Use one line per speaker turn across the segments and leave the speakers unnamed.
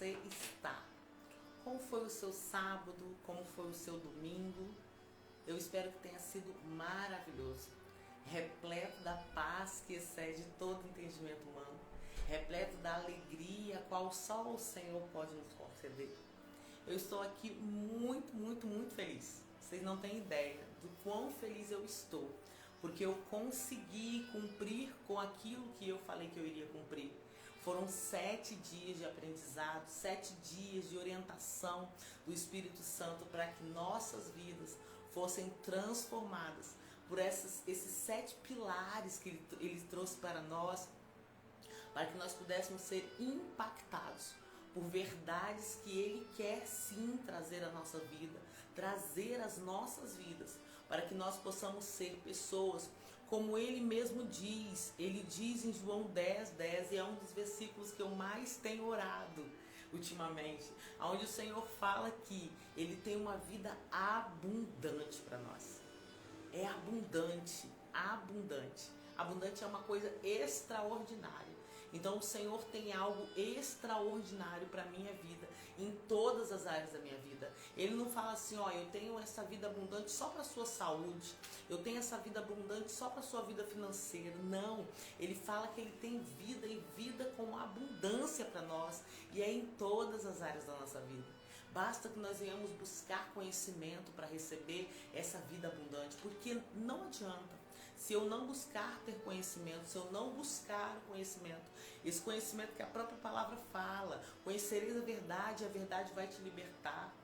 você está? Como foi o seu sábado? Como foi o seu domingo? Eu espero que tenha sido maravilhoso, repleto da paz que excede todo entendimento humano, repleto da alegria a qual só o Senhor pode nos conceder. Eu estou aqui muito feliz. Vocês não têm ideia do quão feliz eu estou, porque eu consegui cumprir com aquilo que eu falei que eu iria cumprir. Foram 7 dias de aprendizado, 7 dias de orientação do Espírito Santo para que nossas vidas fossem transformadas por esses 7 pilares que ele trouxe para nós, para que nós pudéssemos ser impactados por verdades que Ele quer sim trazer à nossa vida, trazer às nossas vidas, para que nós possamos ser pessoas como Ele mesmo diz. Ele diz em João 10:10, e é um dos versículos que eu mais tenho orado ultimamente, onde o Senhor fala que Ele tem uma vida abundante para nós. É abundante, abundante. Abundante é uma coisa extraordinária. Então o Senhor tem algo extraordinário para a minha vida, em todas as áreas da minha vida. Ele não fala assim, ó, eu tenho essa vida abundante só para a sua saúde, eu tenho essa vida abundante só para a sua vida financeira. Não, Ele fala que Ele tem vida e vida com abundância para nós, e é em todas as áreas da nossa vida. Basta que nós venhamos buscar conhecimento para receber essa vida abundante, porque não adianta. Se eu não buscar ter conhecimento, se eu não buscar o conhecimento, esse conhecimento que a própria palavra fala, conhecereis a verdade vai te libertar.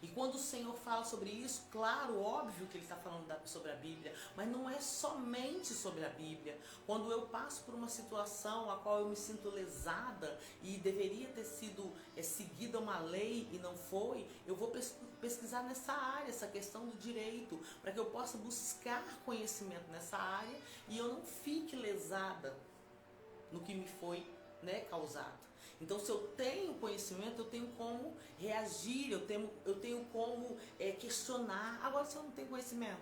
E quando o Senhor fala sobre isso, claro, óbvio que Ele está falando sobre a Bíblia, mas não é somente sobre a Bíblia. Quando eu passo por uma situação a qual eu me sinto lesada e deveria ter sido seguida uma lei e não foi, eu vou pesquisar nessa área, essa questão do direito, para que eu possa buscar conhecimento nessa área e eu não fique lesada no que me foi causado. Então, se eu tenho conhecimento, eu tenho como reagir, eu tenho como questionar. Agora, se eu não tenho conhecimento,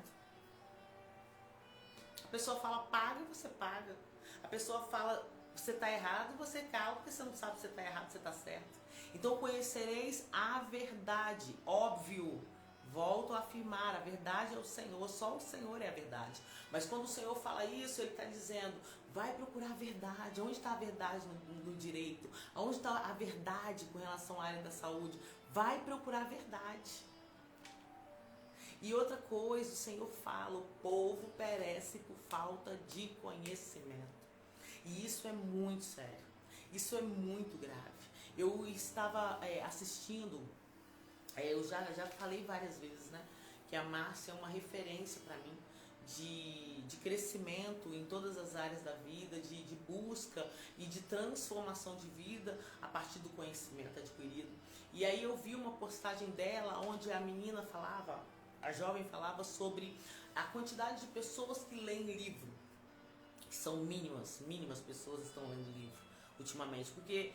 a pessoa fala paga e você paga. A pessoa fala você está errado e você cala, porque você não sabe se você está errado, se você está certo. Então, conhecereis a verdade, óbvio. Volto a afirmar, a verdade é o Senhor, só o Senhor é a verdade. Mas quando o Senhor fala isso, Ele está dizendo, vai procurar a verdade. Onde está a verdade no direito? Onde está a verdade com relação à área da saúde? Vai procurar a verdade. E outra coisa, o Senhor fala, o povo perece por falta de conhecimento. E isso é muito sério, isso é muito grave. Eu estava assistindo... eu já falei várias vezes, né? Que a Márcia é uma referência para mim de crescimento em todas as áreas da vida, de busca e de transformação de vida a partir do conhecimento adquirido. E aí eu vi uma postagem dela onde a menina falava, a jovem falava sobre a quantidade de pessoas que leem livro, que são mínimas pessoas estão lendo livro ultimamente, porque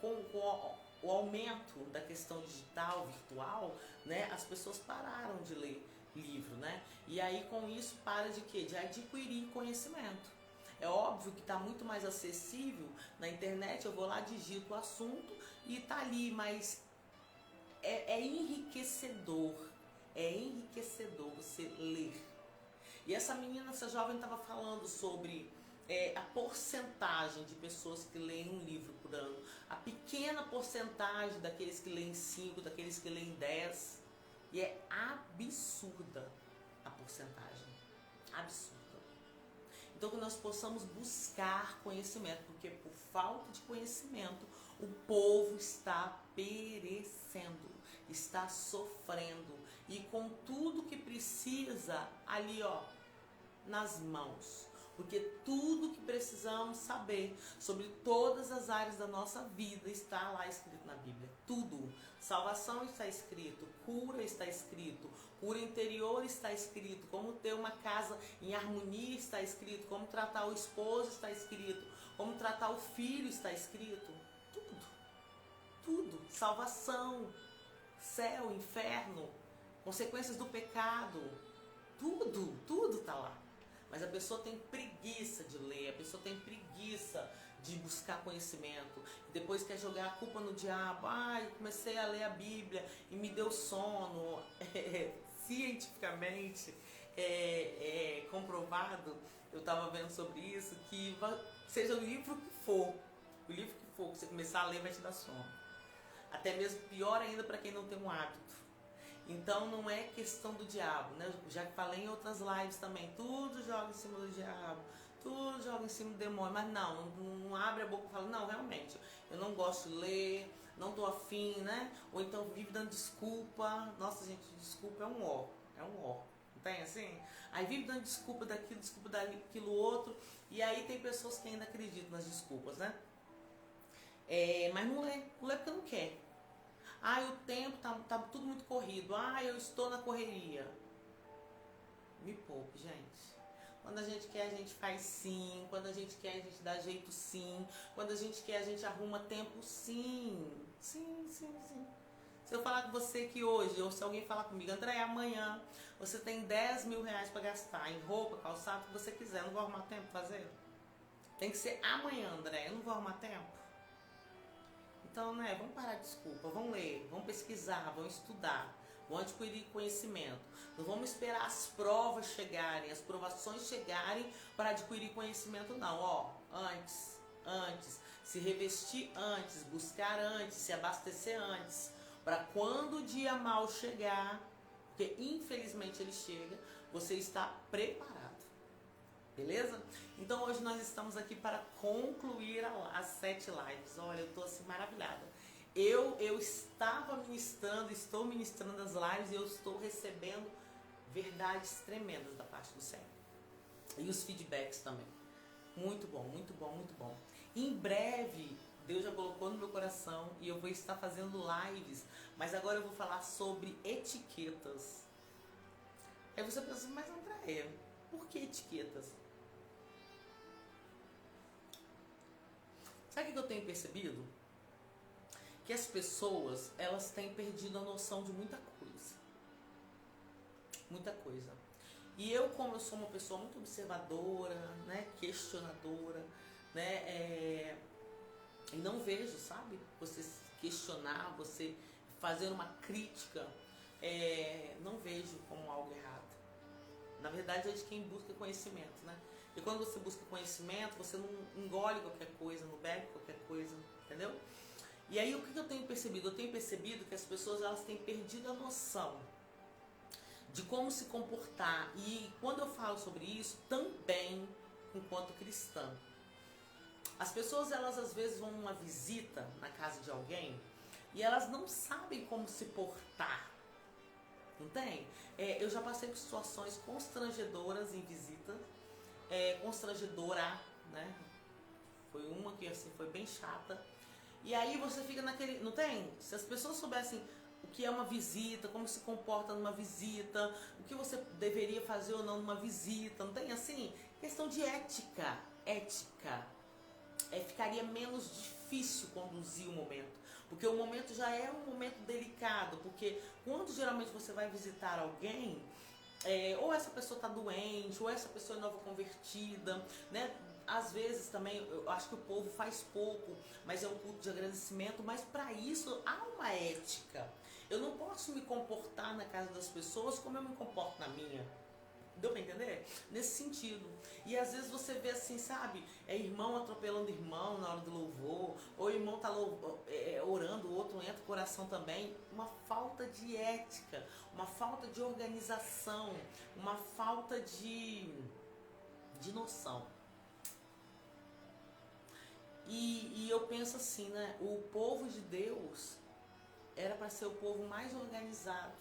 com o aumento da questão digital, virtual, né, as pessoas pararam de ler livro, né? E aí com isso para de quê? De adquirir conhecimento. É óbvio que está muito mais acessível na internet, eu vou lá, digito o assunto e está ali, mas é enriquecedor você ler. E essa menina, essa jovem estava falando sobre a porcentagem de pessoas que leem um livro por ano, a pequena porcentagem daqueles que leem 5, daqueles que leem 10, e é absurda a porcentagem, absurda. Então que nós possamos buscar conhecimento, porque por falta de conhecimento o povo está perecendo, está sofrendo, e com tudo que precisa ali nas mãos. Porque tudo que precisamos saber sobre todas as áreas da nossa vida está lá escrito na Bíblia. Tudo. Salvação está escrito, cura está escrito, cura interior está escrito, como ter uma casa em harmonia está escrito, como tratar o esposo está escrito, como tratar o filho está escrito. Tudo. Tudo. Salvação, céu, inferno, consequências do pecado. Tudo está lá. Mas a pessoa tem preguiça de ler, a pessoa tem preguiça de buscar conhecimento. Depois quer jogar a culpa no diabo. Eu comecei a ler a Bíblia e me deu sono. Cientificamente comprovado, eu estava vendo sobre isso, que seja o livro que for, que você começar a ler vai te dar sono. Até mesmo pior ainda para quem não tem um hábito. Então não é questão do diabo, né? Já falei em outras lives também, tudo joga em cima do diabo, tudo joga em cima do demônio, mas não abre a boca e fala, não, realmente, eu não gosto de ler, não tô afim, né? Ou então vive dando desculpa. Nossa, gente, desculpa é um ó. Não tem assim? Aí vive dando desculpa daquilo outro. E aí tem pessoas que ainda acreditam nas desculpas, né? Mas não lê porque não quer. O tempo tá tudo muito corrido. Eu estou na correria. Me poupe, gente. Quando a gente quer, a gente faz sim. Quando a gente quer, a gente dá jeito sim. Quando a gente quer, a gente arruma tempo sim. Sim. Se eu falar com você que hoje, ou se alguém falar comigo, André, amanhã você tem 10 mil reais para gastar em roupa, calçado, o que você quiser, eu não vou arrumar tempo para fazer? Tem que ser amanhã, André, eu não vou arrumar tempo? Então, né, vamos parar de desculpa, vamos ler, vamos pesquisar, vamos estudar, vamos adquirir conhecimento. Não vamos esperar as provas chegarem, as provações chegarem para adquirir conhecimento, não. Antes, se revestir antes, buscar antes, se abastecer antes, para quando o dia mau chegar, porque infelizmente ele chega, você está preparado. Beleza? Então hoje nós estamos aqui para concluir as 7 lives. Olha, eu estou assim maravilhada. Eu estava ministrando, estou ministrando as lives e eu estou recebendo verdades tremendas da parte do Senhor. E os feedbacks também. Muito bom, muito bom, muito bom. Em breve, Deus já colocou no meu coração e eu vou estar fazendo lives, mas agora eu vou falar sobre etiquetas. Aí você pensa, mas Andréia, por que etiquetas? Sabe o que eu tenho percebido? Que as pessoas, elas têm perdido a noção de muita coisa. Muita coisa. E eu, como eu sou uma pessoa muito observadora, né, questionadora, né, e não vejo, sabe, você questionar, você fazer uma crítica, não vejo como algo errado. Na verdade é de quem busca conhecimento, né? E quando você busca conhecimento, você não engole qualquer coisa, não bebe qualquer coisa, entendeu? E aí o que eu tenho percebido? Eu tenho percebido que as pessoas, elas têm perdido a noção de como se comportar. E quando eu falo sobre isso, também enquanto cristã. As pessoas, elas às vezes vão numa visita na casa de alguém e elas não sabem como se portar. Não tem? Eu já passei por situações constrangedoras em visita. Constrangedora, né? Foi uma que assim foi bem chata. E aí você fica naquele... Não tem? Se as pessoas soubessem o que é uma visita, como se comporta numa visita, o que você deveria fazer ou não numa visita, não tem assim? Questão de ética. Ficaria menos difícil conduzir o momento. Porque o momento já é um momento delicado. Porque quando geralmente você vai visitar alguém, ou essa pessoa está doente, ou essa pessoa é nova convertida, né? Às vezes também, eu acho que o povo faz pouco, mas é um culto de agradecimento, mas para isso há uma ética. Eu não posso me comportar na casa das pessoas como eu me comporto na minha. Deu pra entender? Nesse sentido. E às vezes você vê assim, sabe? Irmão atropelando irmão na hora do louvor, ou o irmão tá orando, o outro entra no coração também. Uma falta de ética, uma falta de organização, uma falta de noção. E eu penso assim, né? O povo de Deus era para ser o povo mais organizado,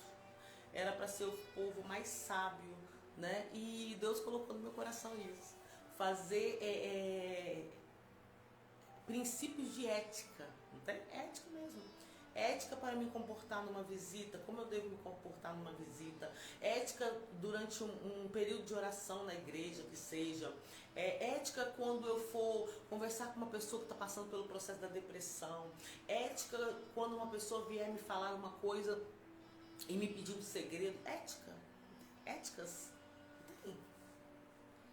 era para ser o povo mais sábio, né? E Deus colocou no meu coração isso. Fazer princípios de ética, não tem? Ética mesmo. Ética para me comportar numa visita, como eu devo me comportar numa visita. Ética durante um período de oração na igreja, que seja. Ética quando eu for conversar com uma pessoa que está passando pelo processo da depressão. Ética quando uma pessoa vier me falar uma coisa e me pedir um segredo. Éticas.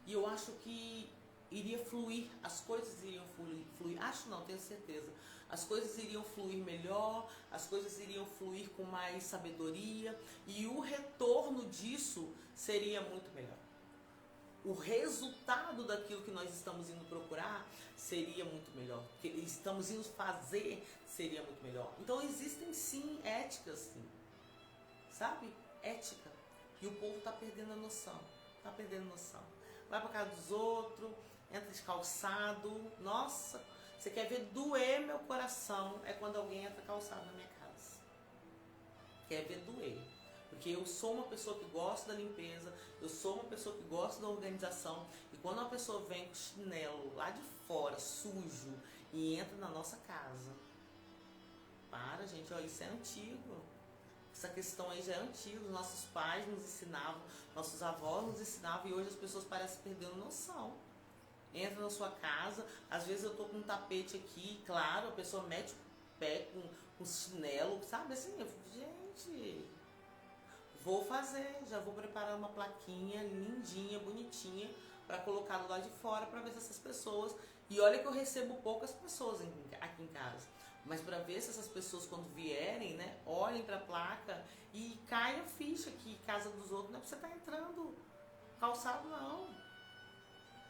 E eu acho que iria fluir, as coisas iriam fluir, acho não, tenho certeza, as coisas iriam fluir melhor, as coisas iriam fluir com mais sabedoria e o retorno disso seria muito melhor. O resultado daquilo que nós estamos indo procurar seria muito melhor, o que estamos indo fazer seria muito melhor. Então existem sim éticas, sim, sabe? Ética. E o povo tá perdendo a noção, tá perdendo noção. Vai pra casa dos outros, entra descalçado. Nossa, você quer ver doer meu coração é quando alguém entra calçado na minha casa. Quer ver doer. Porque eu sou uma pessoa que gosta da limpeza, eu sou uma pessoa que gosta da organização. E quando uma pessoa vem com chinelo lá de fora, sujo, e entra na nossa casa. Para, gente, ó, isso é antigo. Essa questão aí já é antiga, os nossos pais nos ensinavam, nossos avós nos ensinavam e hoje as pessoas parecem perdendo noção. Entra na sua casa, às vezes eu tô com um tapete aqui, claro, a pessoa mete o pé com chinelo, sabe assim, gente, vou fazer, já vou preparar uma plaquinha lindinha, bonitinha, para colocar do lado de fora para ver se essas pessoas, e olha que eu recebo poucas pessoas aqui em casa, mas para ver se essas pessoas quando vierem, né, olhem para a placa e caia a ficha que casa dos outros, não é pra você estar entrando calçado não.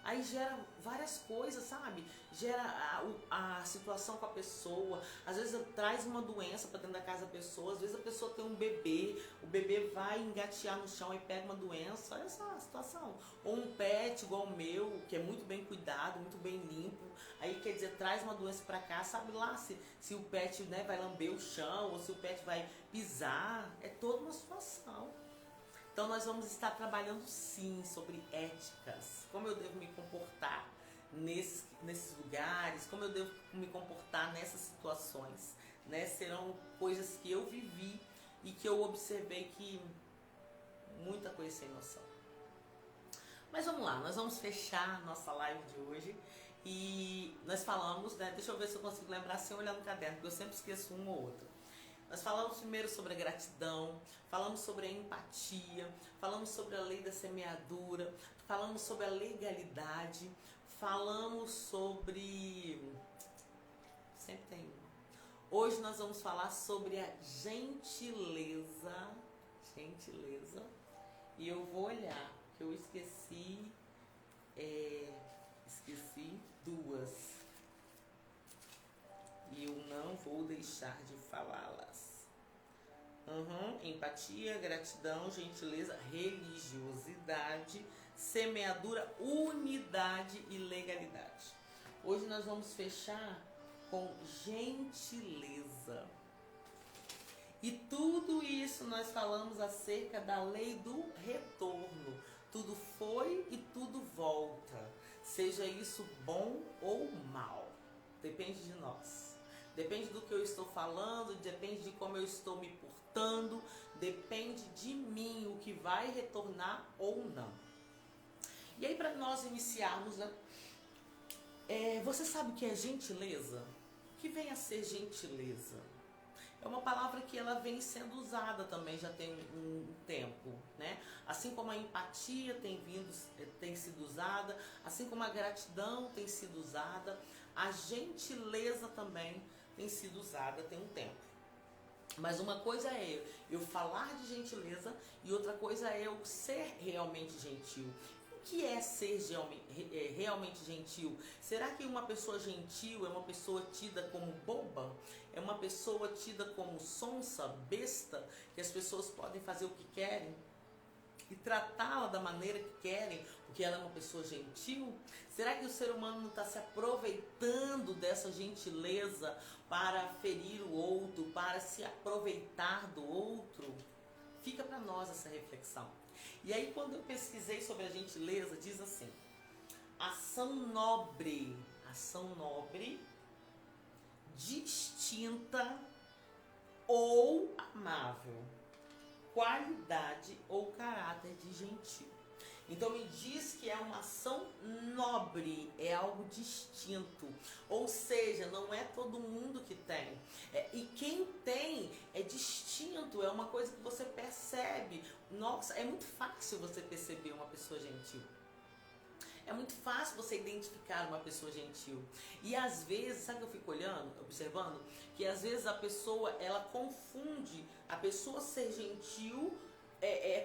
Aí gera várias coisas, sabe? Gera a situação com a pessoa. Às vezes traz uma doença para dentro da casa da pessoa. Às vezes a pessoa tem um bebê, o bebê vai engatear no chão e pega uma doença. Olha só a situação. Ou um pet igual o meu, que é muito bem cuidado, muito bem limpo. Aí quer dizer, traz uma doença para cá. Sabe lá se o pet, né, vai lamber o chão ou se o pet vai pisar. É toda uma situação. Então nós vamos estar trabalhando sim sobre éticas, como eu devo me comportar nesses lugares, como eu devo me comportar nessas situações, né? Serão coisas que eu vivi e que eu observei que muita coisa sem noção. Mas vamos lá, nós vamos fechar nossa live de hoje e nós falamos, né? Deixa eu ver se eu consigo lembrar sem olhar no caderno, porque eu sempre esqueço um ou outro. Nós falamos primeiro sobre a gratidão, falamos sobre a empatia, falamos sobre a lei da semeadura, falamos sobre a legalidade, falamos sobre... Sempre tem. Hoje nós vamos falar sobre a gentileza. Gentileza. E eu vou olhar, que eu esqueci duas. E eu não vou deixar de falá-las. Empatia, gratidão, gentileza, religiosidade, semeadura, unidade e legalidade. Hoje nós vamos fechar com gentileza. E tudo isso nós falamos acerca da lei do retorno. Tudo foi e tudo volta. Seja isso bom ou mal. Depende de nós. Depende do que eu estou falando, depende de como eu estou me portando, depende de mim o que vai retornar ou não. E aí para nós iniciarmos, né? Você sabe o que é gentileza? O que vem a ser gentileza? É uma palavra que ela vem sendo usada também já tem um tempo, né? Assim como a empatia tem sido usada, assim como a gratidão tem sido usada, a gentileza também tem sido usada tem um tempo. Mas uma coisa é eu falar de gentileza e outra coisa é eu ser realmente gentil. O que é ser realmente gentil? Será que uma pessoa gentil é uma pessoa tida como boba? É uma pessoa tida como sonsa, besta, que as pessoas podem fazer o que querem? E tratá-la da maneira que querem, porque ela é uma pessoa gentil? Será que o ser humano não está se aproveitando dessa gentileza para ferir o outro, para se aproveitar do outro? Fica para nós essa reflexão. E aí quando eu pesquisei sobre a gentileza, diz assim: ação nobre, distinta ou amável, qualidade ou caráter de gentil. Então me diz que é uma ação nobre, é algo distinto, ou seja, não é todo mundo que tem, e quem tem é distinto, é uma coisa que você percebe. Nossa, é muito fácil você perceber uma pessoa gentil. É muito fácil você identificar uma pessoa gentil. E às vezes, sabe o que eu fico olhando, observando? Que às vezes a pessoa, ela confunde a pessoa ser gentil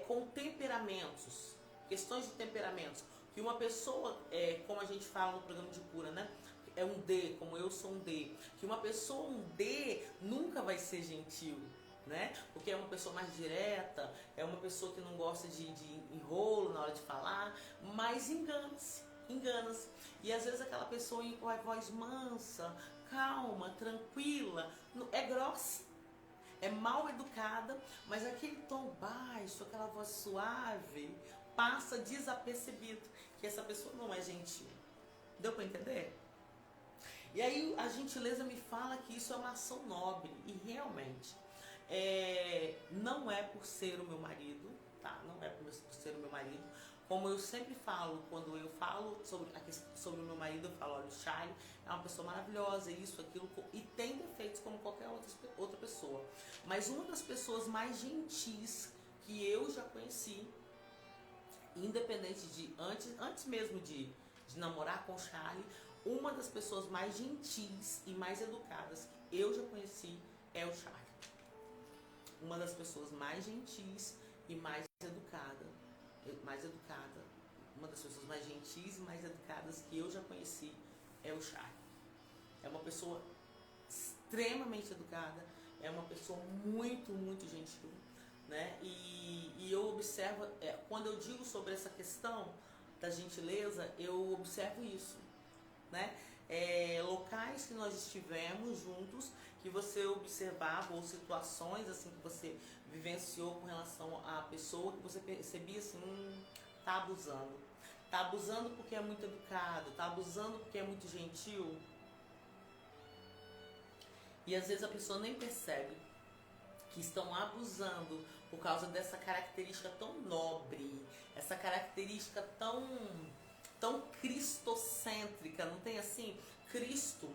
com temperamentos. Questões de temperamentos. Que uma pessoa, como a gente fala no programa de cura, né? É um D, como eu sou um D. Que uma pessoa, um D, nunca vai ser gentil. Né? Porque é uma pessoa mais direta, é uma pessoa que não gosta de enrolo na hora de falar, mas engana-se. E às vezes aquela pessoa com a voz mansa, calma, tranquila, é grossa, é mal educada, mas aquele tom baixo, aquela voz suave, passa desapercebido, que essa pessoa não é gentil. Deu para entender? E aí a gentileza me fala que isso é uma ação nobre, e realmente não é por ser o meu marido, tá? Não é por ser o meu marido. Como eu sempre falo, quando eu falo sobre o meu marido, eu falo, olha, o Charlie é uma pessoa maravilhosa, isso, aquilo, e tem defeitos como qualquer outra pessoa. Mas uma das pessoas mais gentis que eu já conheci, independente de, antes mesmo de namorar com o Charlie, uma das pessoas mais gentis e mais educadas que eu já conheci é o Charlie. Uma das pessoas mais gentis e mais educada, uma das pessoas mais gentis e mais educadas que eu já conheci é o Charlie. É uma pessoa extremamente educada, é uma pessoa muito, muito gentil, né? E eu observo, quando eu digo sobre essa questão da gentileza, eu observo isso, né? Locais que nós estivemos juntos, que você observava, ou situações assim que você vivenciou com relação à pessoa, que você percebia assim, tá abusando. Tá abusando porque é muito educado, tá abusando porque é muito gentil. E às vezes a pessoa nem percebe que estão abusando por causa dessa característica tão nobre, essa característica tão cristocêntrica, não tem assim? Cristo,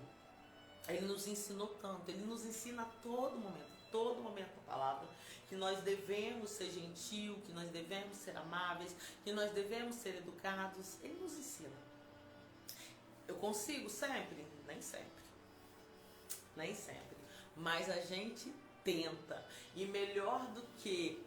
ele nos ensinou tanto, ele nos ensina a todo momento a palavra, que nós devemos ser gentil, que nós devemos ser amáveis, que nós devemos ser educados, ele nos ensina. Eu consigo sempre? Nem sempre. Nem sempre. Mas a gente tenta. E melhor do que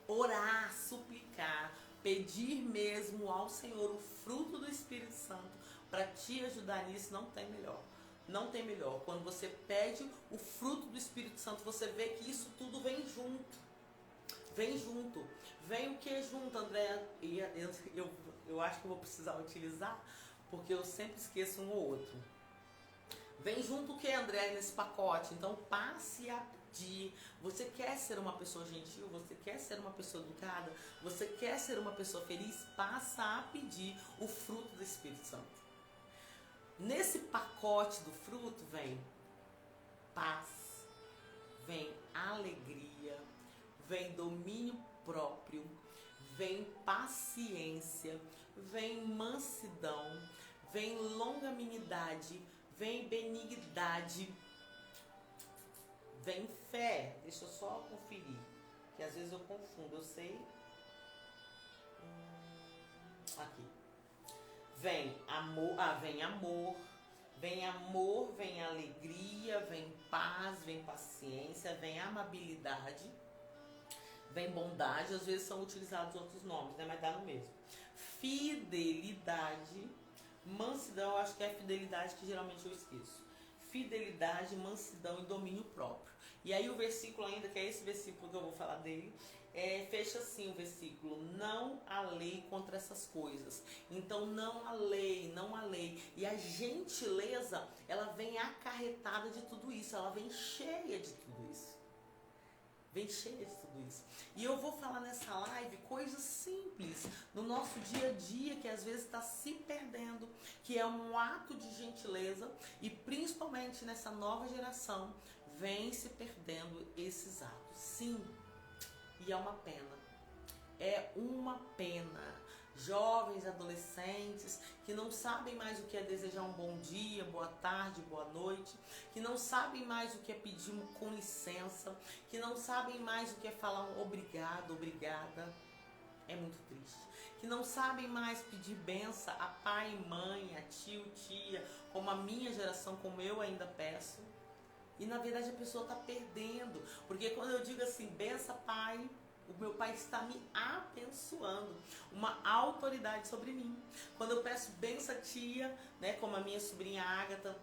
orar, suplicar, pedir mesmo ao Senhor o fruto do Espírito Santo para te ajudar nisso, não tem melhor. Não tem melhor. Quando você pede o fruto do Espírito Santo, você vê que isso tudo vem junto. Vem junto. Vem o que junto, André? Eu acho que eu vou precisar utilizar, porque eu sempre esqueço um ou outro. Vem junto o que, André, nesse pacote? Então passe a pedir. Você quer ser uma pessoa gentil? Você quer ser uma pessoa educada? Você quer ser uma pessoa feliz? Passa a pedir o fruto do Espírito Santo. Nesse pacote do fruto vem paz, vem alegria, vem domínio próprio, vem paciência, vem mansidão, vem longanimidade, vem benignidade, vem fé. Deixa eu só conferir, que às vezes eu confundo, eu sei. Aqui. Vem amor, vem alegria, vem paz, vem paciência, vem amabilidade, vem bondade. Às vezes são utilizados outros nomes, né? Mas dá no mesmo. Fidelidade, mansidão, eu acho que é a fidelidade que geralmente eu esqueço. Fidelidade, mansidão e domínio próprio. E aí o versículo ainda, que é esse versículo que eu vou falar dele, fecha assim o versículo: não há lei contra essas coisas. Então não há lei, não há lei. E a gentileza, ela vem acarretada de tudo isso, ela vem cheia de tudo isso. Vem cheia de tudo isso. E eu vou falar nessa live coisas simples no nosso dia a dia que às vezes está se perdendo, que é um ato de gentileza, e principalmente nessa nova geração vem se perdendo esses atos. Sim, e é uma pena. É uma pena. Jovens, adolescentes que não sabem mais o que é desejar um bom dia, boa tarde, boa noite, que não sabem mais o que é pedir com licença, que não sabem mais o que é falar um obrigado, obrigada. É muito triste. que não sabem mais pedir benção a pai, mãe, a tio, tia, como a minha geração, como eu ainda peço. E na verdade a pessoa está perdendo, porque quando eu digo assim, benção pai, o meu pai está me abençoando, uma autoridade sobre mim. Quando eu peço benção tia, né, como a minha sobrinha Ágata,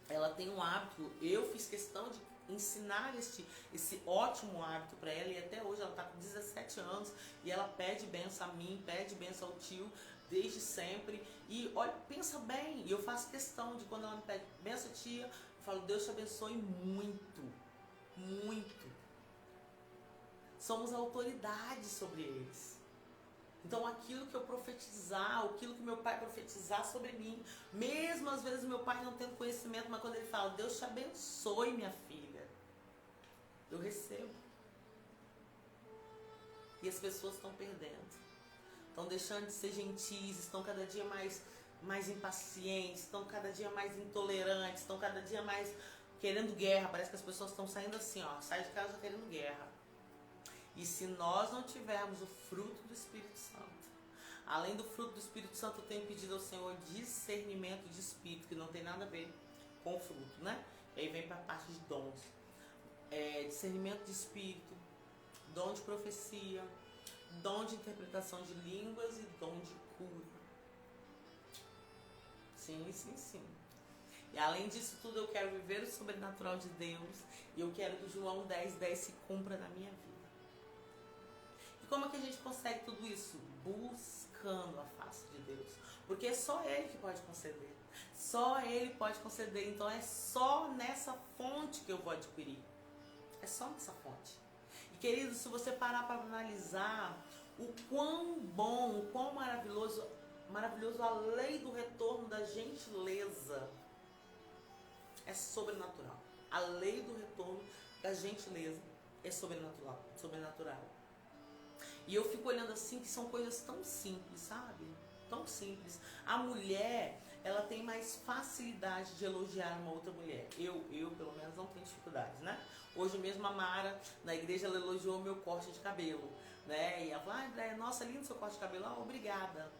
ela tem um hábito, eu fiz questão de ensinar esse ótimo hábito para ela, e até hoje ela está com 17 anos e ela pede benção a mim, pede benção ao tio desde sempre. E olha, pensa bem, e eu faço questão de quando ela me pede benção tia, eu falo, Deus te abençoe muito, muito. Somos autoridade sobre eles. Então aquilo que eu profetizar, aquilo que meu pai profetizar sobre mim, mesmo às vezes meu pai não tendo conhecimento, mas quando ele fala, Deus te abençoe, minha filha, eu recebo. E as pessoas estão perdendo. Estão deixando de ser gentis, estão cada dia mais impacientes, estão cada dia mais intolerantes, estão cada dia mais querendo guerra. Parece que as pessoas estão saindo assim, ó, sai de casa querendo guerra. E se nós não tivermos o fruto do Espírito Santo, além do fruto do Espírito Santo, eu tenho pedido ao Senhor discernimento de espírito, que não tem nada a ver com o fruto, né? E aí vem para a parte de dons. Discernimento de espírito, dom de profecia, dom de interpretação de línguas e dom de cura. Sim, sim, sim. E além disso tudo, eu quero viver o sobrenatural de Deus, e eu quero que o João 10:10 se cumpra na minha vida. E como é que a gente consegue tudo isso? Buscando a face de Deus. Porque é só Ele que pode conceder. Só Ele pode conceder. Então é só nessa fonte que eu vou adquirir. É só nessa fonte. E querido, se você parar para analisar o quão bom, o quão maravilhoso a lei do retorno da gentileza é sobrenatural. A lei do retorno da gentileza é sobrenatural. E eu fico olhando assim, que são coisas tão simples, sabe? Tão simples. A mulher, ela tem mais facilidade de elogiar uma outra mulher. Eu pelo menos, não tenho dificuldades, né? Hoje mesmo a Mara, na igreja, ela elogiou o meu corte de cabelo, né? E ela falou, André, nossa, lindo seu corte de cabelo. Ah, obrigada.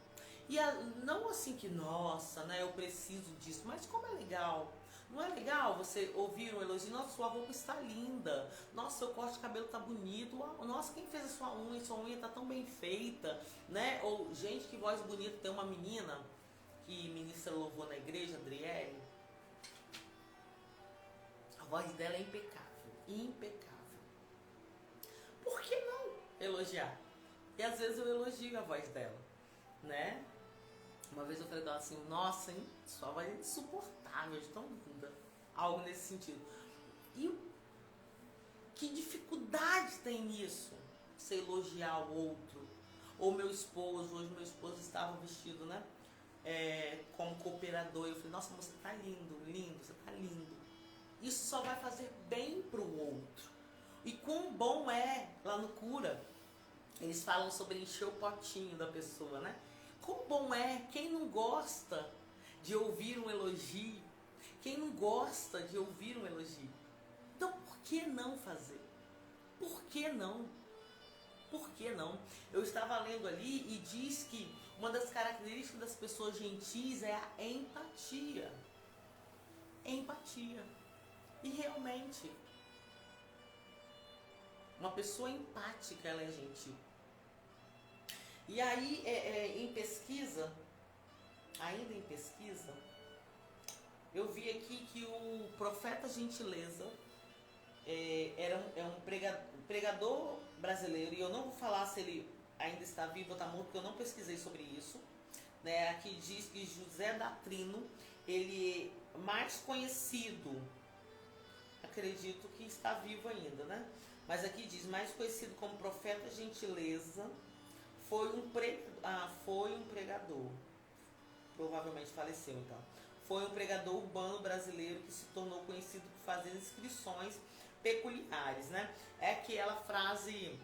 E não assim que, nossa, né, eu preciso disso, mas como é legal. Não é legal você ouvir um elogio? Nossa, sua roupa está linda. Nossa, seu corte de cabelo está bonito. Nossa, quem fez a sua unha? Sua unha está tão bem feita, né? Ou, gente, que voz bonita. Tem uma menina que ministra louvor na igreja, Adriele. A voz dela é impecável. Impecável. Por que não elogiar? E às vezes eu elogio a voz dela, né? Uma vez eu falei dela assim, nossa, hein? Sua voz é insuportável, de tão linda. Algo nesse sentido. E que dificuldade tem nisso? Você elogiar o outro. Ou meu esposo, hoje meu esposo estava vestido, né? Como cooperador. Eu falei, nossa, você tá lindo, você tá lindo. Isso só vai fazer bem pro outro. E quão bom é, lá no Cura, eles falam sobre encher o potinho da pessoa, né? Quão bom é, quem não gosta de ouvir um elogio? Quem não gosta de ouvir um elogio? Então, por que não fazer? Por que não? Por que não? Eu estava lendo ali e diz que uma das características das pessoas gentis é a empatia. Empatia. E realmente, uma pessoa empática, ela é gentil. E aí, ainda em pesquisa, eu vi aqui que o profeta Gentileza é um pregador brasileiro, e eu não vou falar se ele ainda está vivo ou está morto, porque eu não pesquisei sobre isso, né? Aqui diz que José Datrino, ele é mais conhecido, acredito que está vivo ainda, né? Mas aqui diz, mais conhecido como profeta Gentileza, foi um pregador, provavelmente faleceu então. Foi um pregador urbano brasileiro que se tornou conhecido por fazer inscrições peculiares, né? É aquela frase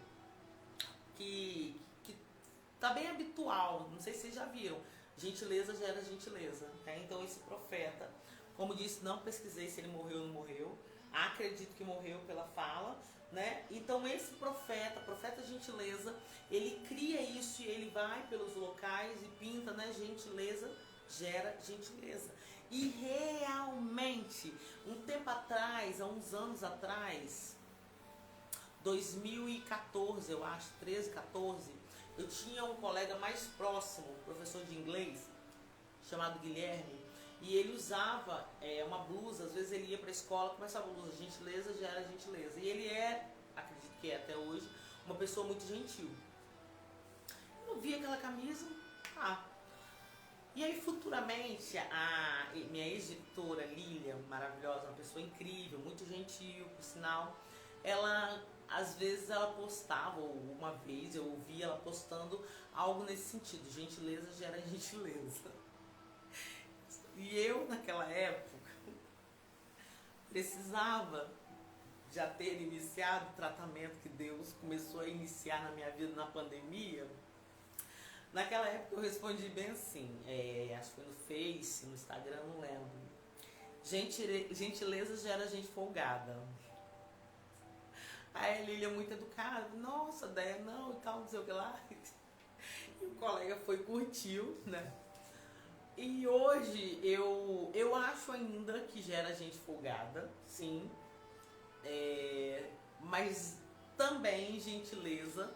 que tá bem habitual, não sei se vocês já viram, gentileza gera gentileza, né? Então esse profeta, como disse, não pesquisei se ele morreu ou não morreu, acredito que morreu pela fala, né? Então esse profeta gentileza, ele cria isso e ele vai pelos locais e pinta, né? Gentileza gera gentileza. E realmente, um tempo atrás, há uns anos atrás, 2014, eu acho, 13, 14, eu tinha um colega mais próximo, professor de inglês, chamado Guilherme, e ele usava uma blusa, às vezes ele ia para a escola com essa blusa, gentileza gera gentileza. E ele acredito que é até hoje, uma pessoa muito gentil. Eu vi aquela camisa, E aí futuramente a minha ex-diretora Lilian, maravilhosa, uma pessoa incrível, muito gentil, por sinal, ela às vezes ela postava, ou uma vez eu ouvi ela postando algo nesse sentido, gentileza gera gentileza. E eu naquela época precisava já ter iniciado o tratamento que Deus começou a iniciar na minha vida na pandemia. Naquela época eu respondi bem assim, acho que foi no Face, no Instagram, não lembro. Gentileza gera gente folgada. Aí a Lília muito educada, nossa, Déia, não, e tal, não sei o que lá. E o colega foi, curtiu, né? E hoje eu acho ainda que gera gente folgada, sim. Mas também gentileza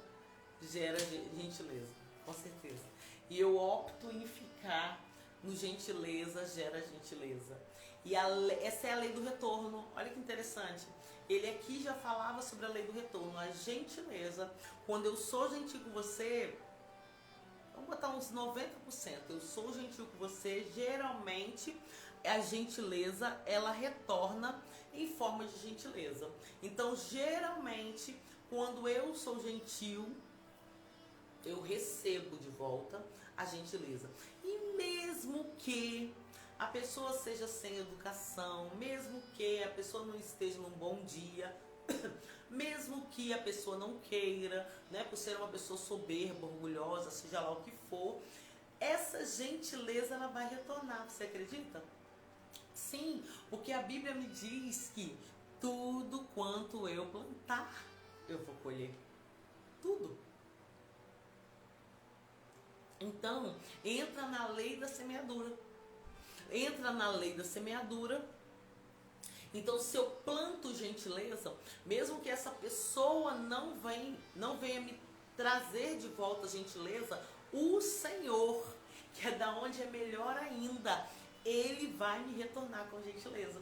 gera gentileza. Com certeza. E eu opto em ficar no gentileza gera gentileza. E essa é a lei do retorno. Olha que interessante. Ele aqui já falava sobre a lei do retorno. A gentileza, quando eu sou gentil com você, vamos botar uns 90%. Eu sou gentil com você, geralmente a gentileza, ela retorna em forma de gentileza. Então, geralmente, quando eu sou gentil, eu recebo de volta a gentileza. E mesmo que a pessoa seja sem educação, mesmo que a pessoa não esteja num bom dia, mesmo que a pessoa não queira, né, por ser uma pessoa soberba, orgulhosa, seja lá o que for, essa gentileza ela vai retornar. Você acredita? Sim, porque a Bíblia me diz que tudo quanto eu plantar, eu vou colher. Tudo. Então, entra na lei da semeadura. Entra na lei da semeadura. Então, se eu planto gentileza, mesmo que essa pessoa não venha me trazer de volta gentileza, o Senhor, que é da onde é melhor ainda, Ele vai me retornar com gentileza.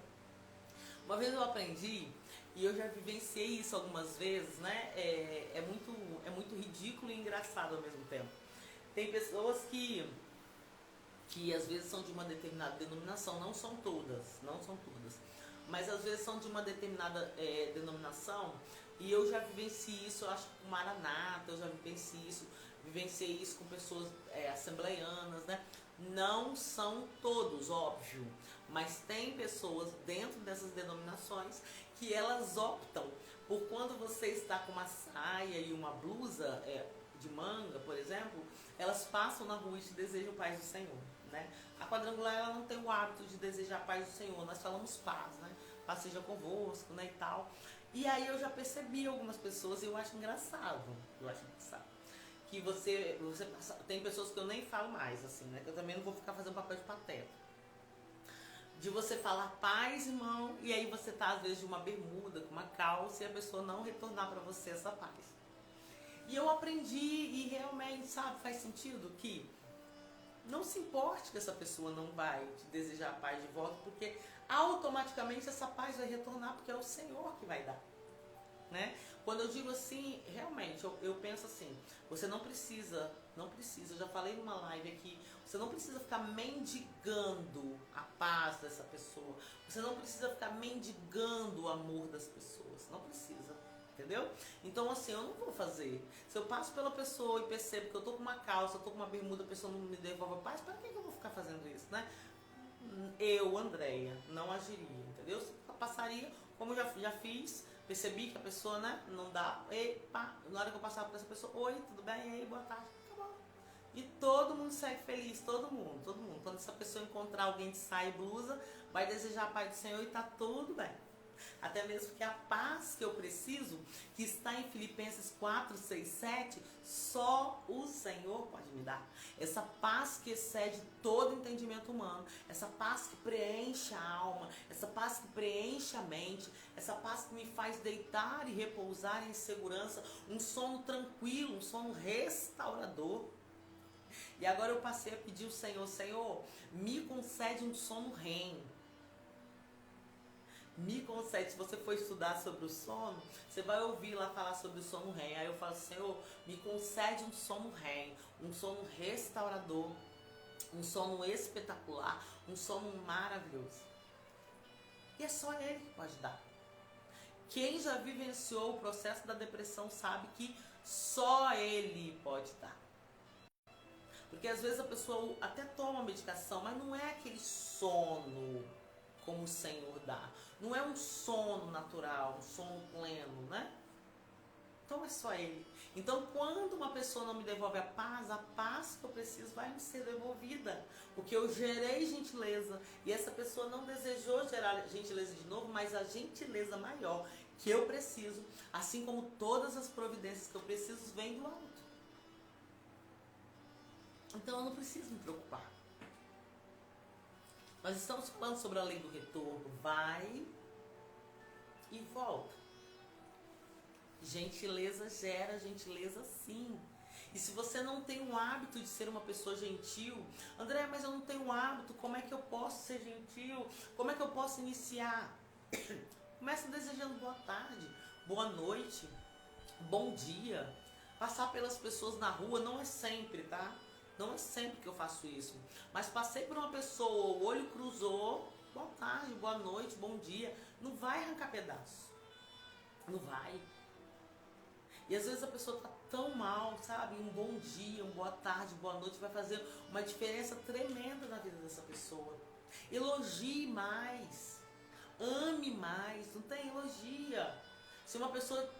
Uma vez eu aprendi, e eu já vivenciei isso algumas vezes, né? É muito ridículo e engraçado ao mesmo tempo. Tem pessoas que às vezes são de uma determinada denominação, não são todas, mas às vezes são de uma determinada denominação, e eu já vivenciei isso, eu acho que com Maranata, eu já vivenciei isso com pessoas assembleianas, né? Não são todos, óbvio, mas tem pessoas dentro dessas denominações que elas optam por, quando você está com uma saia e uma blusa de manga, por exemplo, elas passam na rua e te desejam paz do Senhor, né? A quadrangular, ela não tem o hábito de desejar paz do Senhor, nós falamos paz, né? Paz seja convosco, né, e tal. E aí eu já percebi algumas pessoas, e eu acho engraçado, que você passa, tem pessoas que eu nem falo mais, assim, né? Que eu também não vou ficar fazendo papel de pateta. De você falar paz, irmão, e aí você tá às vezes de uma bermuda, com uma calça, e a pessoa não retornar para você essa paz. E eu aprendi, e realmente, sabe, faz sentido que não se importe que essa pessoa não vai te desejar a paz de volta, porque automaticamente essa paz vai retornar, porque é o Senhor que vai dar, né? Quando eu digo assim, realmente, eu penso assim, você não precisa, eu já falei numa live aqui, você não precisa ficar mendigando a paz dessa pessoa, você não precisa ficar mendigando o amor das pessoas, não precisa. Entendeu? Então assim, eu não vou fazer. Se eu passo pela pessoa e percebo que eu tô com uma calça, eu tô com uma bermuda, a pessoa não me devolve a paz, para que eu vou ficar fazendo isso, né? Eu, Andréia, não agiria, entendeu? Eu passaria, como eu já fiz, percebi que a pessoa, né, não dá, na hora que eu passava por essa pessoa, oi, tudo bem? E aí, boa tarde, acabou. E todo mundo segue feliz, todo mundo. Quando essa pessoa encontrar alguém de saia e blusa, vai desejar a paz do Senhor e tá tudo bem. Até mesmo que a paz que eu preciso, que está em Filipenses 4, 6, 7, só o Senhor pode me dar. Essa paz que excede todo entendimento humano, essa paz que preenche a alma, essa paz que preenche a mente, essa paz que me faz deitar e repousar em segurança, um sono tranquilo, um sono restaurador. E agora eu passei a pedir ao Senhor, Senhor, me concede um sono REM. Me concede, se você for estudar sobre o sono, você vai ouvir lá falar sobre o sono REM. Aí eu falo, Senhor, me concede um sono REM, um sono restaurador, um sono espetacular, um sono maravilhoso. E é só Ele que pode dar. Quem já vivenciou o processo da depressão sabe que só Ele pode dar. Porque às vezes a pessoa até toma medicação, mas não é aquele sono como o Senhor dá. Não é um sono natural, um sono pleno, né? Então é só Ele. Então quando uma pessoa não me devolve a paz que eu preciso vai me ser devolvida. Porque eu gerei gentileza e essa pessoa não desejou gerar gentileza de novo, mas a gentileza maior que eu preciso, assim como todas as providências que eu preciso, vem do alto. Então eu não preciso me preocupar. Nós estamos falando sobre a lei do retorno. Vai e volta. Gentileza gera gentileza sim. E se você não tem o hábito de ser uma pessoa gentil, André, mas eu não tenho o hábito, como é que eu posso ser gentil? Como é que eu posso iniciar? Começa desejando boa tarde, boa noite, bom dia. Passar pelas pessoas na rua não é sempre, tá? Não é sempre que eu faço isso. Mas passei por uma pessoa, o olho cruzou, boa tarde, boa noite, bom dia. Não vai arrancar pedaço. Não vai. E às vezes a pessoa tá tão mal, sabe? Um bom dia, uma boa tarde, boa noite vai fazer uma diferença tremenda na vida dessa pessoa. Elogie mais. Ame mais. Não tem elogia. Se uma pessoa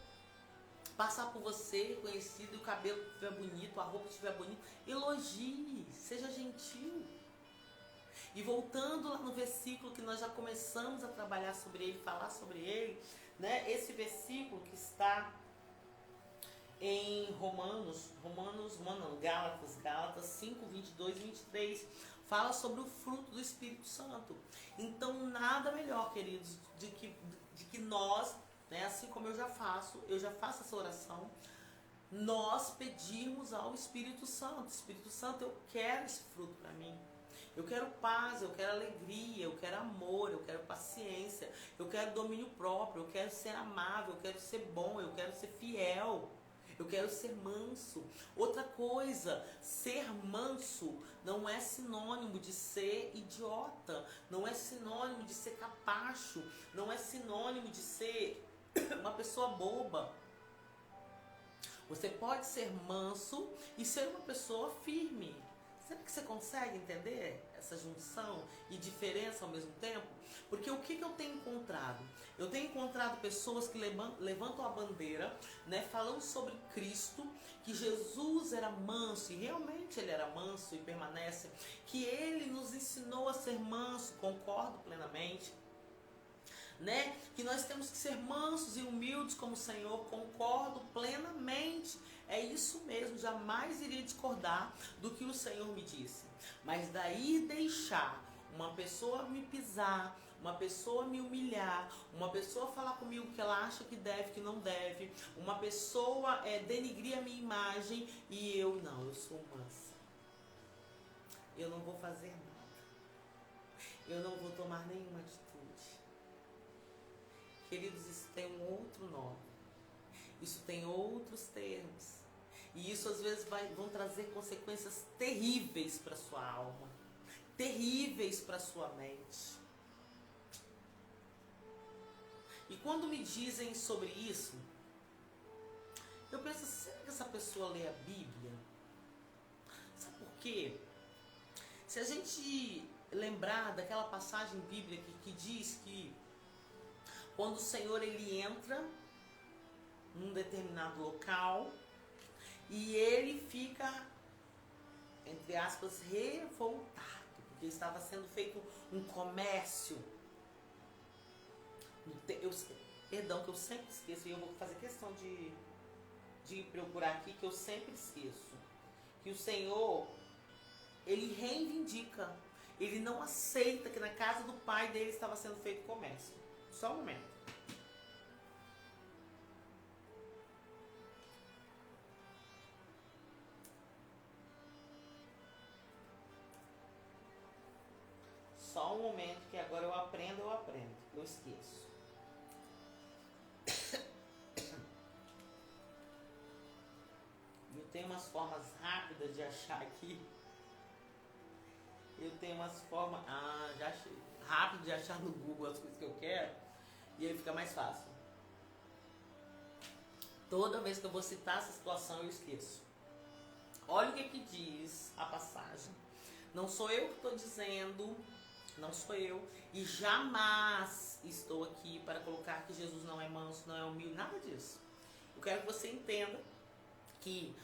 passar por você, conhecido, e o cabelo estiver bonito, a roupa estiver bonita, elogie, seja gentil. E voltando lá no versículo que nós já começamos a trabalhar sobre ele, falar sobre ele, né? Esse versículo que está em Gálatas 5, 22 e 23, fala sobre o fruto do Espírito Santo. Então nada melhor, queridos, de que nós, né, assim como eu já faço essa oração, nós pedirmos ao Espírito Santo. Espírito Santo, eu quero esse fruto para mim. Eu quero paz, eu quero alegria, eu quero amor, eu quero paciência, eu quero domínio próprio, eu quero ser amável, eu quero ser bom, eu quero ser fiel, eu quero ser manso. Outra coisa, ser manso não é sinônimo de ser idiota, não é sinônimo de ser capacho, não é sinônimo de ser uma pessoa boba. Você pode ser manso e ser uma pessoa firme. Será que você consegue entender essa junção e diferença ao mesmo tempo? Porque o que eu tenho encontrado? Eu tenho encontrado pessoas que levantam a bandeira, né, falando sobre Cristo, que Jesus era manso, e realmente ele era manso e permanece, que ele nos ensinou a ser manso, concordo plenamente. Né? Que nós temos que ser mansos e humildes como o Senhor, concordo plenamente. É isso mesmo, jamais iria discordar do que o Senhor me disse. Mas daí deixar uma pessoa me pisar, uma pessoa me humilhar, uma pessoa falar comigo que ela acha que deve, que não deve, uma pessoa denigrir a minha imagem e eu sou mansa. Eu não vou fazer nada. Eu não vou tomar nenhuma atitude. Queridos, isso tem um outro nome. Isso tem outros termos. E isso às vezes vão trazer consequências terríveis para a sua alma. Terríveis para a sua mente. E quando me dizem sobre isso, eu penso, será que essa pessoa lê a Bíblia? Sabe por quê? Se a gente lembrar daquela passagem bíblica que diz que quando o Senhor ele entra num determinado local e ele fica, entre aspas, revoltado, porque estava sendo feito um comércio Perdão, que eu sempre esqueço, e eu vou fazer questão de procurar aqui, que eu sempre esqueço. Que o Senhor, Ele reivindica. Ele não aceita que na casa do pai dele estava sendo feito comércio. Só um momento. Só um momento, que agora eu aprendo. Eu esqueço. Eu tenho umas formas rápidas de achar aqui. Eu tenho umas formas... já achei. Rápido de achar no Google as coisas que eu quero. E aí fica mais fácil. Toda vez que eu vou citar essa situação, eu esqueço. Olha o que diz a passagem. Não sou eu que estou dizendo... Não sou eu, e jamais estou aqui para colocar que Jesus não é manso, não é humilde, nada disso. Eu quero que você entenda que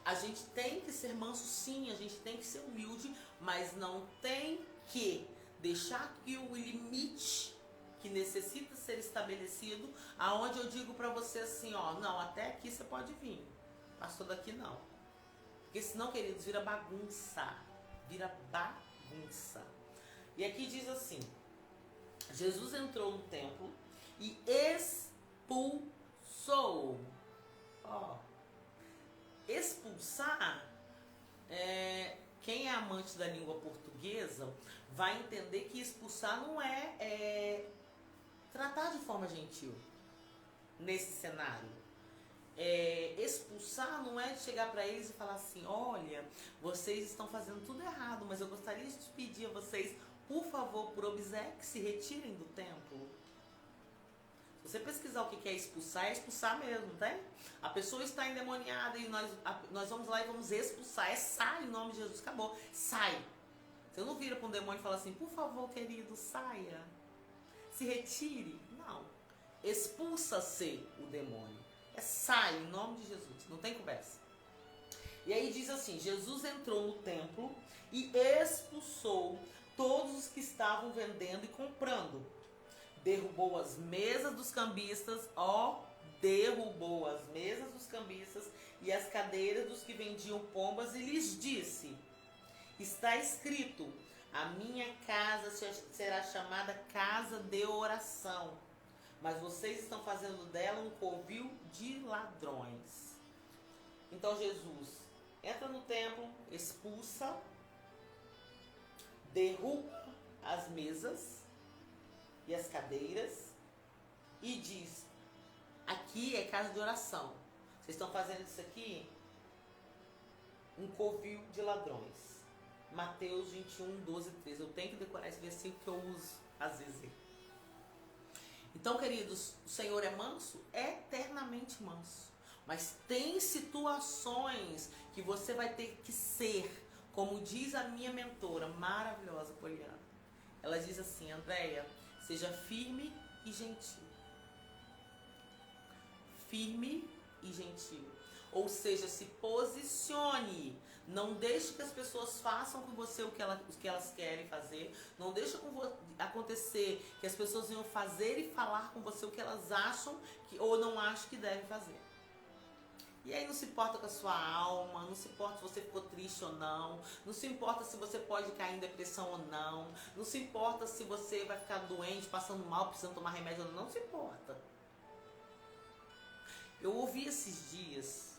a gente tem que ser manso, sim, a gente tem que ser humilde, mas não tem que deixar que o limite que necessita ser estabelecido, aonde eu digo para você assim, ó, não, até aqui você pode vir, passou daqui não. Porque senão, queridos, vira bagunça. E aqui diz assim, Jesus entrou no templo e expulsou. Expulsar, quem é amante da língua portuguesa vai entender que expulsar não é tratar de forma gentil nesse cenário. Expulsar não é chegar para eles e falar assim, olha, vocês estão fazendo tudo errado, mas eu gostaria de pedir a vocês, por favor, por obséquio, se retirem do templo. Se você pesquisar o que é expulsar mesmo, tá? A pessoa está endemoniada e nós vamos lá e vamos expulsar. Sai em nome de Jesus, acabou. Sai. Você não vira para um demônio e fala assim, por favor, querido, saia. Se retire. Não. Expulsa-se o demônio. Sai em nome de Jesus. Não tem conversa. E aí diz assim, Jesus entrou no templo e expulsou todos os que estavam vendendo e comprando. Derrubou as mesas dos cambistas, derrubou as mesas dos cambistas e as cadeiras dos que vendiam pombas e lhes disse, está escrito, a minha casa será chamada casa de oração, mas vocês estão fazendo dela um covil de ladrões. Então Jesus entra no templo, expulsa, derruba as mesas e as cadeiras e diz, aqui é casa de oração, vocês estão fazendo isso aqui um covil de ladrões. Mateus 21, 12, 13. Eu tenho que decorar esse versículo que eu uso às vezes. Então, queridos, o Senhor é manso? Eternamente manso. Mas tem situações que você vai ter que ser, como diz a minha mentora maravilhosa, Poliana. Ela diz assim, Andréia, seja firme e gentil. Firme e gentil. Ou seja, se posicione. Não deixe que as pessoas façam com você o que elas querem fazer. Não deixe acontecer que as pessoas venham fazer e falar com você o que elas acham ou não acham que devem fazer. E aí não se importa com a sua alma, não se importa se você ficou triste ou não, não se importa se você pode cair em depressão ou não se importa se você vai ficar doente, passando mal, precisando tomar remédio ou não se importa. Eu ouvi esses dias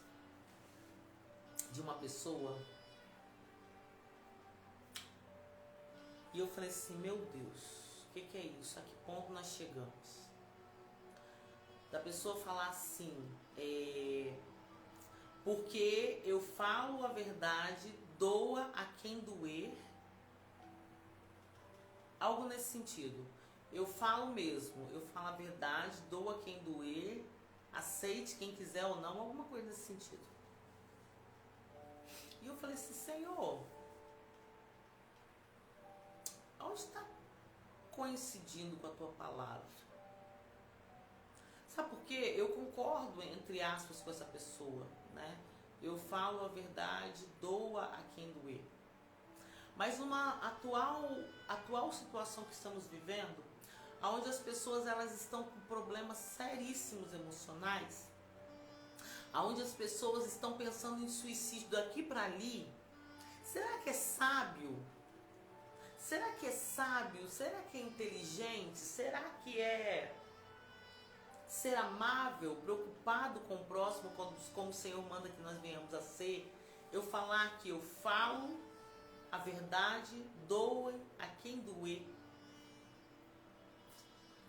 de uma pessoa e eu falei assim, meu Deus, o que é isso? A que ponto nós chegamos? Da pessoa falar assim, porque eu falo a verdade, doa a quem doer. Algo nesse sentido. Eu falo mesmo, eu falo a verdade, doa a quem doer, aceite quem quiser ou não, alguma coisa nesse sentido. E eu falei assim, Senhor, onde está coincidindo com a tua palavra? Sabe por quê? Eu concordo, entre aspas, com essa pessoa, né? Eu falo a verdade, doa a quem doer. Mas numa atual situação que estamos vivendo, onde as pessoas elas estão com problemas seríssimos emocionais, onde as pessoas estão pensando em suicídio daqui para ali. Será que é sábio? Será que é sábio? Será que é inteligente? Será que é ser amável, preocupado com o próximo, como o Senhor manda que nós venhamos a ser? Eu falar que eu falo a verdade, doe a quem doer.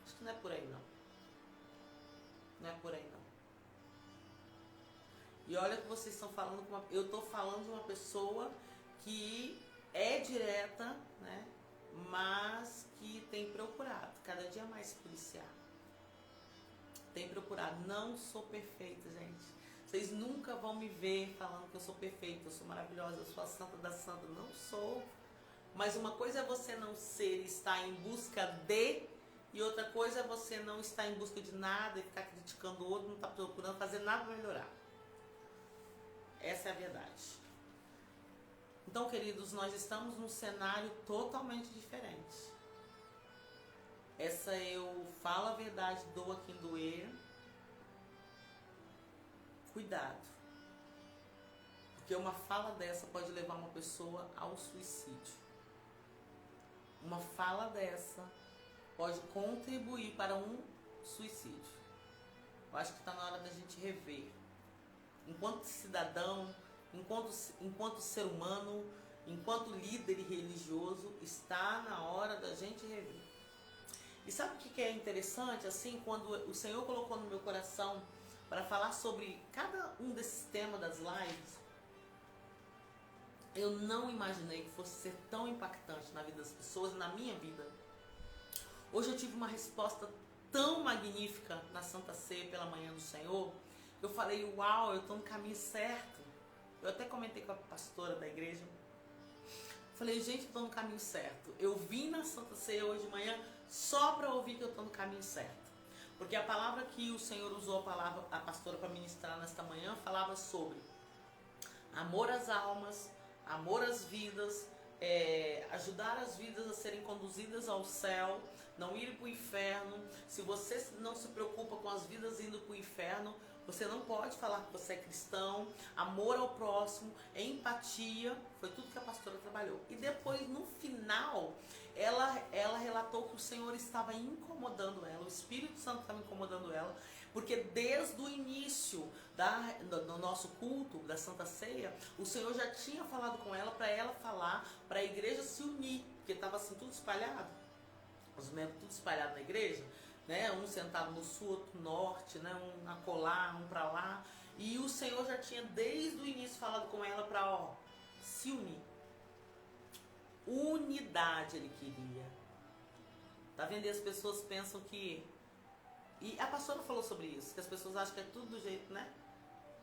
Acho que não é por aí não. Não é por aí não. E olha que vocês estão falando eu estou falando de uma pessoa que é direta, né? Mas que tem procurado cada dia mais se policiar. Tem procurado. Não sou perfeita, gente. Vocês nunca vão me ver falando que eu sou perfeita, eu sou maravilhosa, eu sou a santa da santa. Não sou. Mas uma coisa é você não ser e estar em busca de, e outra coisa é você não estar em busca de nada e ficar criticando o outro, não estar procurando fazer nada para melhorar. Essa é a verdade. Então, queridos, nós estamos num cenário totalmente diferente. Essa eu falo a verdade, doa quem doer. Cuidado. Porque uma fala dessa pode levar uma pessoa ao suicídio. Uma fala dessa pode contribuir para um suicídio. Eu acho que está na hora da gente rever. Enquanto cidadão, enquanto ser humano, enquanto líder religioso, está na hora da gente rever. E sabe o que é interessante? Assim, quando o Senhor colocou no meu coração para falar sobre cada um desses temas das lives, eu não imaginei que fosse ser tão impactante na vida das pessoas e na minha vida. Hoje eu tive uma resposta tão magnífica na Santa Ceia pela manhã do Senhor. Eu falei, uau, eu estou no caminho certo. Eu até comentei com a pastora da igreja. Falei, gente, eu estou no caminho certo. Eu vim na Santa Ceia hoje de manhã só para ouvir que eu estou no caminho certo. Porque a palavra que o Senhor usou, a pastora para ministrar nesta manhã, falava sobre amor às almas, amor às vidas, ajudar as vidas a serem conduzidas ao céu, não ir para o inferno. Se você não se preocupa com as vidas indo para o inferno, você não pode falar que você é cristão. Amor ao próximo, empatia, foi tudo que a pastora trabalhou. E depois, no final, ela relatou que o Senhor estava incomodando ela, o Espírito Santo estava incomodando ela, porque desde o início do nosso culto, da Santa Ceia, o Senhor já tinha falado com ela para falar, para a igreja se unir, porque estava assim tudo espalhado, os membros tudo espalhados na igreja, né? Um sentado no sul, outro no norte, né? Um acolá, um para lá, e o Senhor já tinha desde o início falado com ela para se unir. Unidade ele queria. Tá vendo? E as pessoas pensam que... E a pastora falou sobre isso, que as pessoas acham que é tudo do jeito, né?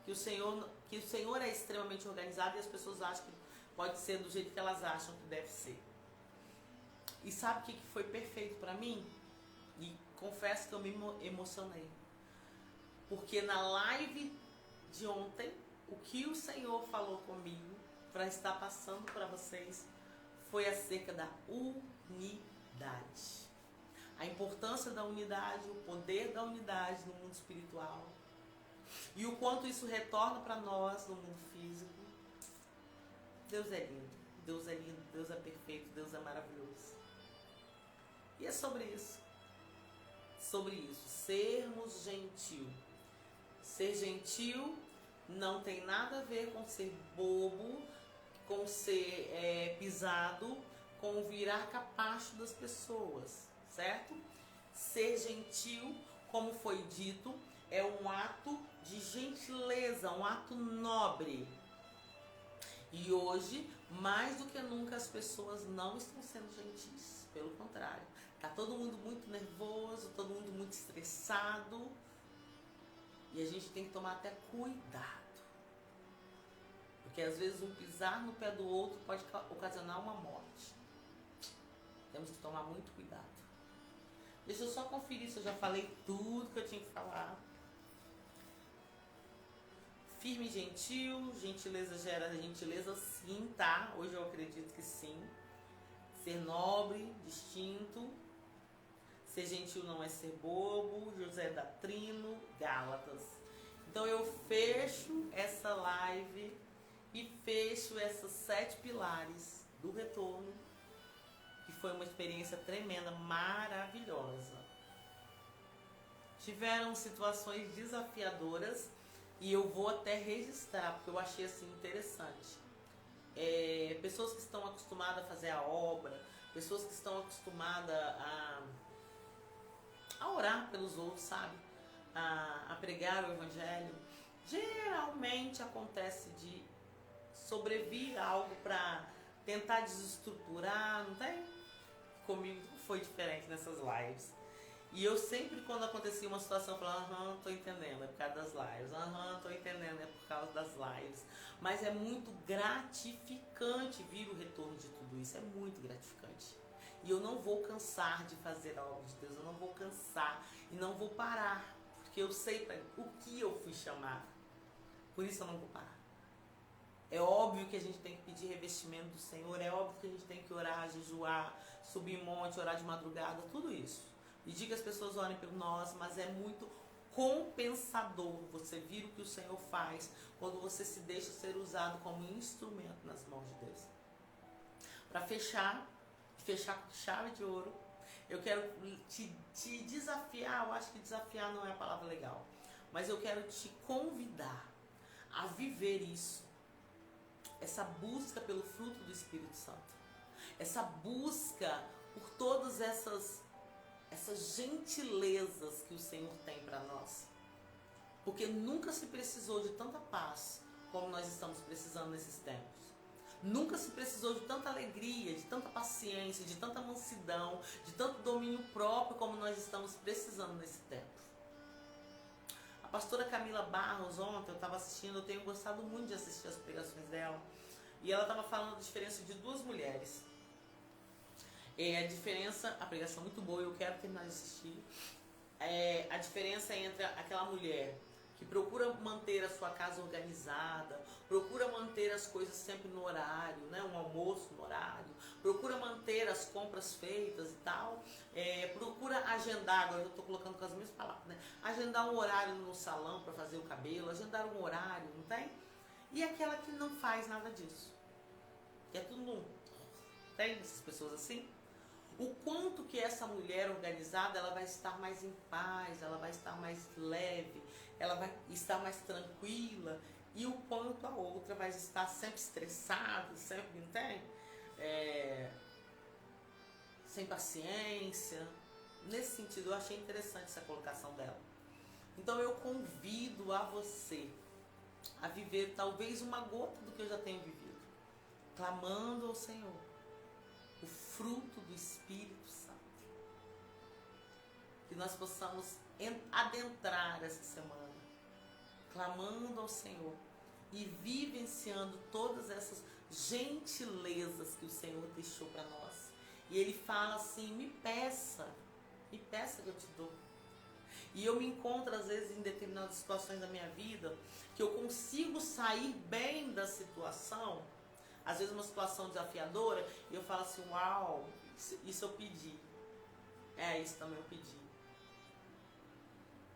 Que o Senhor é extremamente organizado e as pessoas acham que pode ser do jeito que elas acham que deve ser. E sabe o que foi perfeito para mim? E confesso que eu me emocionei. Porque na live de ontem, o que o Senhor falou comigo para estar passando para vocês foi acerca da unidade. A importância da unidade, o poder da unidade no mundo espiritual. E o quanto isso retorna para nós no mundo físico. Deus é lindo, Deus é lindo, Deus é perfeito, Deus é maravilhoso. E é sobre isso. Sobre isso, sermos gentil. Ser gentil não tem nada a ver com ser bobo, com ser pisado, com virar capacho das pessoas, certo? Ser gentil, como foi dito, é um ato de gentileza, um ato nobre. E hoje, mais do que nunca, as pessoas não estão sendo gentis, pelo contrário. Tá todo mundo muito nervoso, todo mundo muito estressado. E a gente tem que tomar até cuidado. Porque às vezes um pisar no pé do outro pode ocasionar uma morte. Temos que tomar muito cuidado. Deixa eu só conferir se eu já falei tudo que eu tinha que falar. Firme e gentil, gentileza gera gentileza, sim, tá? Hoje eu acredito que sim. Ser nobre, distinto. Ser gentil não é ser bobo, José da Trino, Gálatas. Então eu fecho essa live e fecho essas 7 pilares do retorno, que foi uma experiência tremenda, maravilhosa. Tiveram situações desafiadoras e eu vou até registrar, porque eu achei assim interessante. Pessoas que estão acostumadas a fazer a obra, pessoas que estão acostumadas a orar pelos outros, sabe? A pregar o evangelho. Geralmente acontece de sobrevir a algo para tentar desestruturar, não tem? Comigo foi diferente nessas lives. E eu sempre, quando acontecia uma situação, eu falava, tô entendendo, é por causa das lives. Tô entendendo, é por causa das lives. Mas é muito gratificante vir o retorno de tudo isso, é muito gratificante. E eu não vou cansar de fazer a obra de Deus, eu não vou cansar e não vou parar, porque eu sei o que eu fui chamado. Por isso eu não vou parar. É óbvio que a gente tem que pedir revestimento do Senhor, é óbvio que a gente tem que orar, jejuar, subir monte, orar de madrugada, tudo isso. Pedir que as pessoas orem por nós, mas é muito compensador você vir o que o Senhor faz quando você se deixa ser usado como instrumento nas mãos de Deus. Para fechar com chave de ouro, eu quero te desafiar. Eu acho que desafiar não é a palavra legal, mas eu quero te convidar a viver isso, essa busca pelo fruto do Espírito Santo, essa busca por todas essas gentilezas que o Senhor tem para nós, porque nunca se precisou de tanta paz como nós estamos precisando nesses tempos. Nunca se precisou de tanta alegria, de tanta paciência, de tanta mansidão, de tanto domínio próprio como nós estamos precisando nesse tempo. A pastora Camila Barros, ontem eu estava assistindo, eu tenho gostado muito de assistir as pregações dela, e ela estava falando da diferença de 2 mulheres. A pregação muito boa, eu quero terminar de assistir. A diferença entre aquela mulher que procura manter a sua casa organizada, procura manter as coisas sempre no horário, né? Um almoço no horário, procura manter as compras feitas e tal, procura agendar, agora eu estou colocando com as mesmas palavras, né? Agendar um horário no salão para fazer o cabelo, agendar um horário, não tem? E aquela que não faz nada disso, que é tudo não tem essas pessoas assim? O quanto que essa mulher organizada, ela vai estar mais em paz, ela vai estar mais leve, ela vai estar mais tranquila, e o quanto a outra vai estar sempre estressada, sempre, não tem? Sem paciência. Nesse sentido, eu achei interessante essa colocação dela. Então eu convido a você a viver talvez uma gota do que eu já tenho vivido, clamando ao Senhor o fruto do Espírito Santo. Que nós possamos adentrar essa semana, clamando ao Senhor e vivenciando todas essas gentilezas que o Senhor deixou para nós. E Ele fala assim, me peça que eu te dou. E eu me encontro às vezes em determinadas situações da minha vida que eu consigo sair bem da situação. Às vezes uma situação desafiadora, e eu falo assim, uau, isso eu pedi. Isso também eu pedi.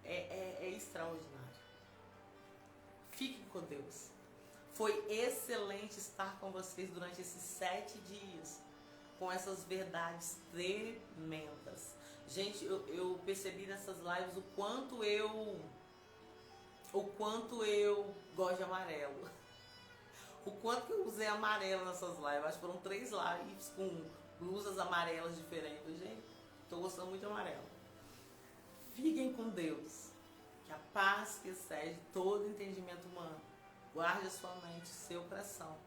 É extraordinário. Fiquem com Deus. Foi excelente estar com vocês durante esses 7 dias, com essas verdades tremendas. Gente, eu percebi nessas lives o quanto eu gosto de amarelo. O quanto que eu usei amarelo nessas lives. Acho que foram 3 lives com blusas amarelas diferentes. Gente, estou gostando muito de amarelo. Fiquem com Deus. Que a paz que excede todo entendimento humano guarde a sua mente, o seu coração.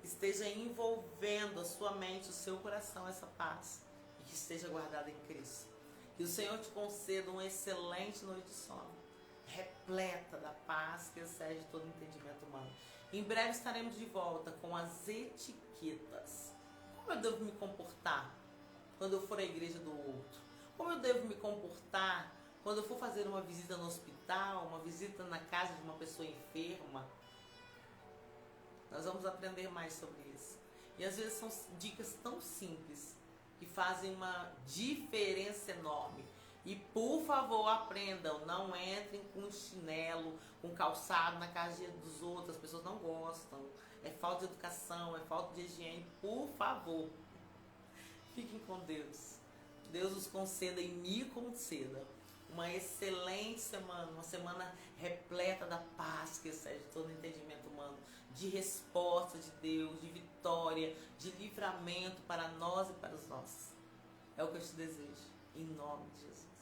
Esteja envolvendo a sua mente, o seu coração, essa paz. E que esteja guardada em Cristo. Que o Senhor te conceda uma excelente noite de sono, repleta da paz que excede todo entendimento humano. Em breve estaremos de volta com as etiquetas. Como eu devo me comportar quando eu for à igreja do outro? Como eu devo me comportar quando eu for fazer uma visita no hospital, uma visita na casa de uma pessoa enferma? Nós vamos aprender mais sobre isso. E às vezes são dicas tão simples que fazem uma diferença enorme. E por favor, aprendam, não entrem com chinelo, com calçado na casa dos outros, as pessoas não gostam. É falta de educação, é falta de higiene, por favor. Fiquem com Deus. Deus os conceda e me conceda uma excelente semana, uma semana repleta da paz que excede todo entendimento humano, de resposta de Deus, de vitória, de livramento para nós e para os nossos. É o que eu te desejo, em nome de Jesus.